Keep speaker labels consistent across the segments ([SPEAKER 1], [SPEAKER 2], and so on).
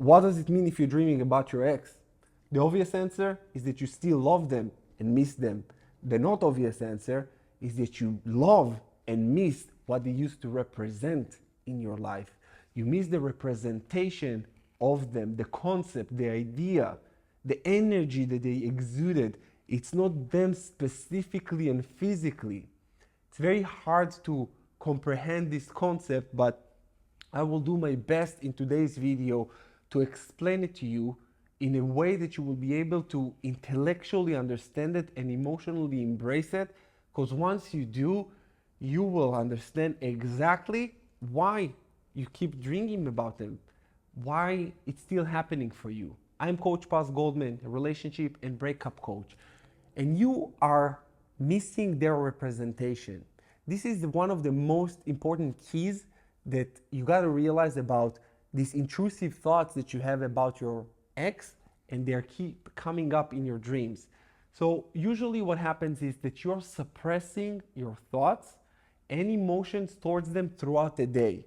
[SPEAKER 1] what does it mean if you're dreaming about your ex? The obvious answer is that you still love them and miss them. The not obvious answer is that you love and miss what they used to represent in your life. You miss the representation of them, the concept, the idea, the energy that they exuded. It's not them specifically and physically. It's very hard to comprehend this concept, but I will do my best in today's video to explain it to you in a way that you will be able to intellectually understand it and emotionally embrace it. Because once you do, you will understand exactly why you keep dreaming about them, why it's still happening for you. I'm Coach Paz Goldman, a relationship and breakup coach, and you are missing their representation. This is one of the most important keys that you got to realize about these intrusive thoughts that you have about your ex, and they keep coming up in your dreams. So usually what happens is that you're suppressing your thoughts and emotions towards them throughout the day,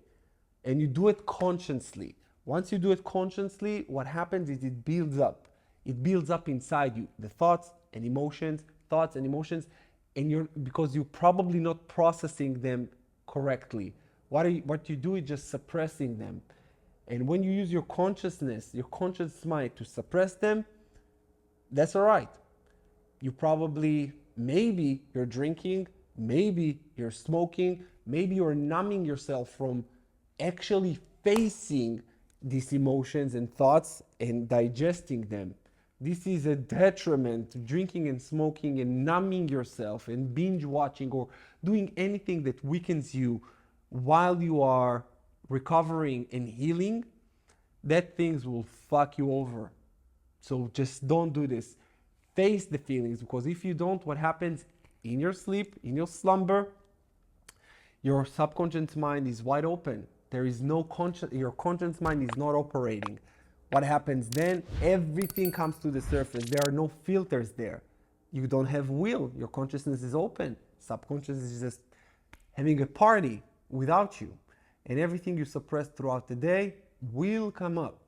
[SPEAKER 1] and you do it consciously. Once you do it consciously, what happens is it builds up. It builds up inside you, the thoughts and emotions, and because you're probably not processing them correctly. What you do is just suppressing them. And when you use your consciousness, your conscious mind to suppress them, that's all right. You probably, maybe you're drinking, maybe you're smoking, maybe you're numbing yourself from actually facing these emotions and thoughts and digesting them. This is a detriment, drinking and smoking and numbing yourself and binge watching or doing anything that weakens you while you are recovering and healing. That things will fuck you over. So just don't do this. Face the feelings, because if you don't, what happens in your sleep, in your slumber, your subconscious mind is wide open. There is no your conscious mind is not operating. What happens then? Everything comes to the surface. There are no filters there. You don't have will. Your consciousness is open. Subconscious is just having a party without you. And everything you suppress throughout the day will come up.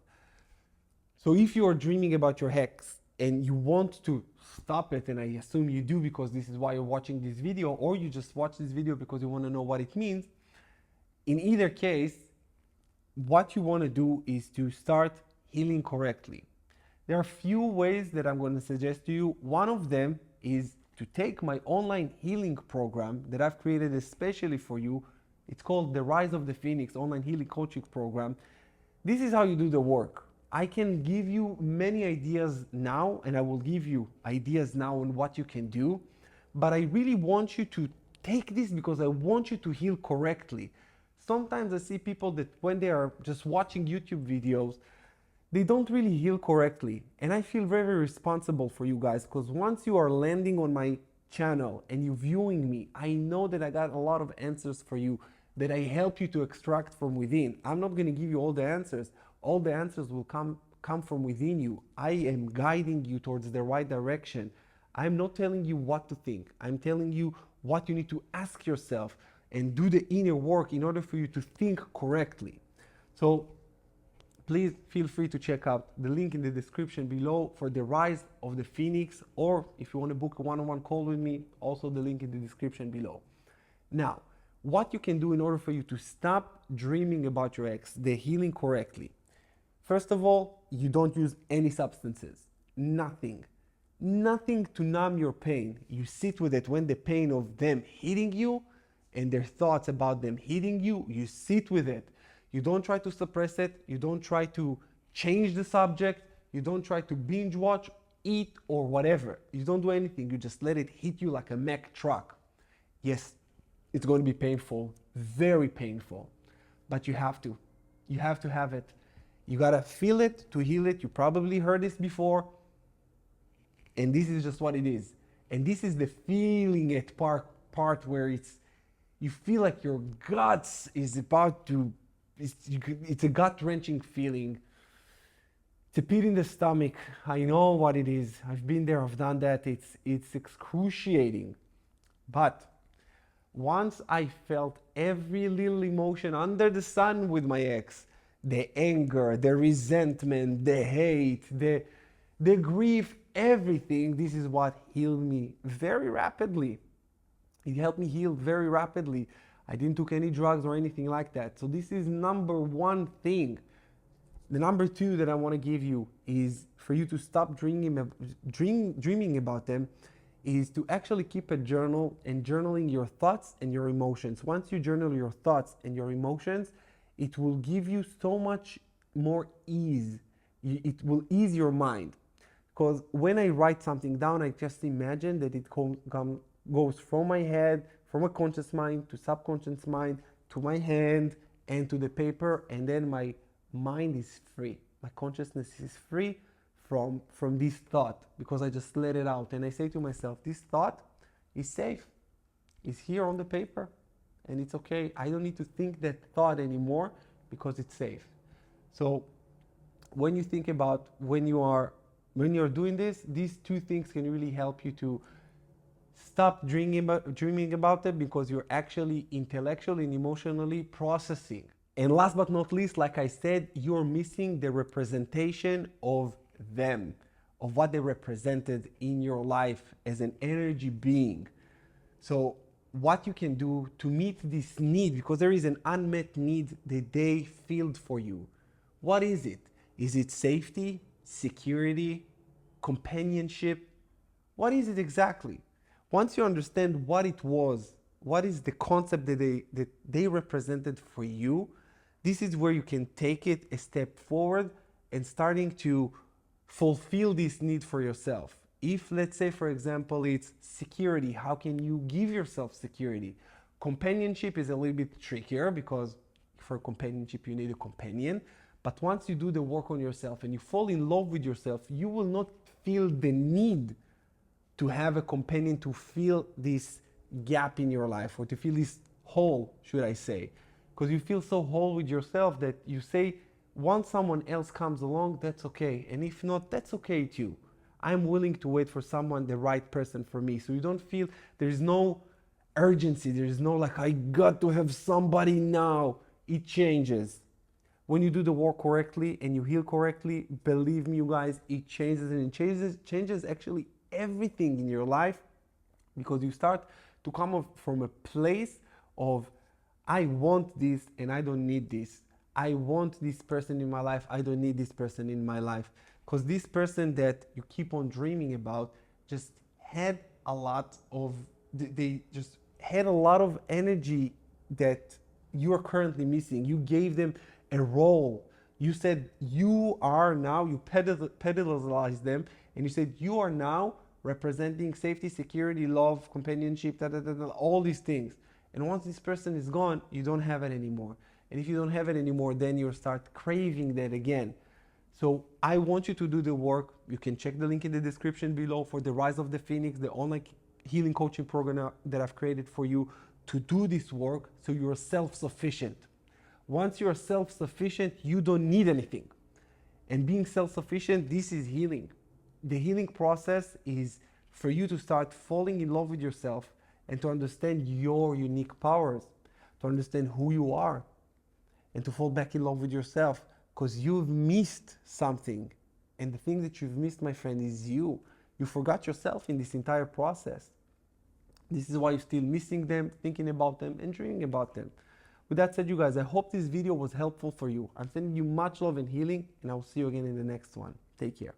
[SPEAKER 1] So if you are dreaming about your ex and you want to stop it, and I assume you do because this is why you're watching this video, or you just watch this video because you want to know what it means, in either case, what you want to do is to start healing correctly. There are a few ways that I'm going to suggest to you. One of them is to take my online healing program that I've created especially for you. It's called the Rise of the Phoenix Online Healing Coaching Program. This is how you do the work. I can give you many ideas now, and I will give you ideas now on what you can do, but I really want you to take this because I want you to heal correctly. Sometimes I see people that when they are just watching YouTube videos, they don't really heal correctly. And I feel very, very responsible for you guys, because once you are landing on my channel and you're viewing me, I know that I got a lot of answers for you that I help you to extract from within. I'm not going to give you all the answers. All the answers will come from within you. I am guiding you towards the right direction. I'm not telling you what to think. I'm telling you what you need to ask yourself and do the inner work in order for you to think correctly. So please feel free to check out the link in the description below for the Rise of the Phoenix, or if you want to book a one-on-one call with me, also the link in the description below. Now, what you can do in order for you to stop dreaming about your ex, the healing correctly. First of all, you don't use any substances, nothing to numb your pain. You sit with it when the pain of them hitting you and their thoughts about them hitting you, you sit with it. You don't try to suppress it. You don't try to change the subject. You don't try to binge watch, eat, or whatever. You don't do anything. You just let it hit you like a Mack truck. Yes, it's going to be painful, very painful, but you have to. You have to have it. You got to feel it to heal it. You probably heard this before, and this is just what it is. And this is the feeling it part where you feel like your guts is about to, it's a gut-wrenching feeling. It's a pit in the stomach. I know what it is. I've been there, I've done that. It's excruciating. But once I felt every little emotion under the sun with my ex, the anger, the resentment, the hate, the grief, everything. This is what healed me very rapidly. It helped me heal very rapidly. I didn't take any drugs or anything like that. So this is number one thing. The number two that I want to give you is for you to stop dreaming about them, is to actually keep a journal and journaling your thoughts and your emotions. Once you journal your thoughts and your emotions, it will give you so much more ease. It will ease your mind. Because when I write something down, I just imagine that it goes from my head, from a conscious mind to subconscious mind, to my hand and to the paper, and then my mind is free. My consciousness is free from this thought because I just let it out. And I say to myself, this thought is safe. It's here on the paper and it's okay. I don't need to think that thought anymore because it's safe. So when you think about when you're doing this, these two things can really help you to stop dreaming about it, because you're actually intellectually and emotionally processing. And last but not least, like I said, you're missing the representation of them, of what they represented in your life as an energy being. So what you can do to meet this need, because there is an unmet need that they filled for you. What is it? Is it safety, security, companionship? What is it exactly? Once you understand what it was, what is the concept that they represented for you, this is where you can take it a step forward and starting to fulfill this need for yourself. If, let's say, for example, it's security, how can you give yourself security? Companionship is a little bit trickier because for companionship, you need a companion. But once you do the work on yourself and you fall in love with yourself, you will not feel the need to have a companion to fill this gap in your life, or to feel this hole, should I say. Because you feel so whole with yourself that you say, once someone else comes along, that's okay. And if not, that's okay too. I'm willing to wait for someone, the right person for me. So you don't feel, there's no urgency. There's no like, I got to have somebody now. It changes. When you do the work correctly and you heal correctly, believe me, you guys, it changes, and it changes actually everything in your life, because you start to come up from a place of, I want this and I don't need this. I want this person in my life. I don't need this person in my life. Because this person that you keep on dreaming about just had a lot of, they just had a lot of energy that you are currently missing. You gave them a role. You said you are now, you pedalized them, and you said you are now representing safety, security, love, companionship, all these things. And once this person is gone, you don't have it anymore. And if you don't have it anymore, then you start craving that again. So I want you to do the work. You can check the link in the description below for the Rise of the Phoenix, the online healing coaching program that I've created for you to do this work so you're self-sufficient. Once you're self-sufficient, you don't need anything. And being self-sufficient, this is healing. The healing process is for you to start falling in love with yourself and to understand your unique powers, to understand who you are, and to fall back in love with yourself, because you've missed something. And the thing that you've missed, my friend, is you. You forgot yourself in this entire process. This is why you're still missing them, thinking about them, and dreaming about them. With that said, you guys, I hope this video was helpful for you. I'm sending you much love and healing, and I'll see you again in the next one. Take care.